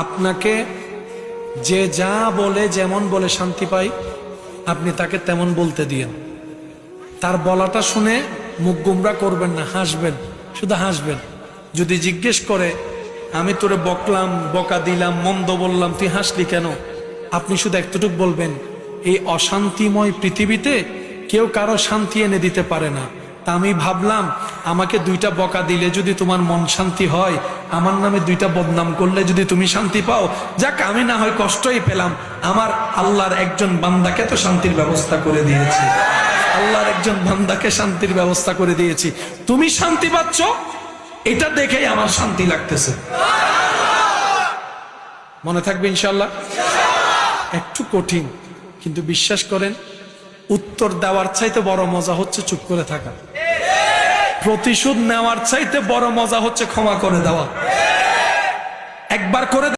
আপনাকে যে যা বলে যেমন বলে শান্তি পাই, আপনি তাকে তেমন বলতে দিয়েন। তার বলাটা শুনে মুখ গুমরা করবেন না, হাসবেন, শুধু হাসবেন। যদি জিজ্ঞেস করে আমি তোরে বকলাম, বকা দিলাম, মন্দ বললাম, তুই হাসলি কেন, আপনি শুধু এতটুকু বলবেন, এই অশান্তিময় পৃথিবীতে কেউ কারো শান্তি এনে দিতে পারে না। তা আমি ভাবলাম আমাকে 2টা বকা দিলে যদি তোমার মন শান্তি হয়, আমার নামে 2টা বদনাম করলে যদি তুমি শান্তি পাও, যাক আমি না হয় কষ্টই পেলাম, আমার আল্লাহর একজন বান্দাকে তো শান্তির ব্যবস্থা করে দিয়েছি, আল্লাহর একজন বান্দাকে শান্তির ব্যবস্থা করে দিয়েছি, তুমি শান্তি পাচ্ছ, এটা দেখেই আমার শান্তি লাগতেছে। মনে থাকবে ইনশাআল্লাহ। একটু কঠিন, কিন্তু বিশ্বাস করেন উত্তর দেওয়ার চাইতে বড় মজা হচ্ছে চুপ করে থাকা। প্রতিশোধ নেওয়ার চাইতে বড় মজা হচ্ছে ক্ষমা করে দেওয়া। একবার করে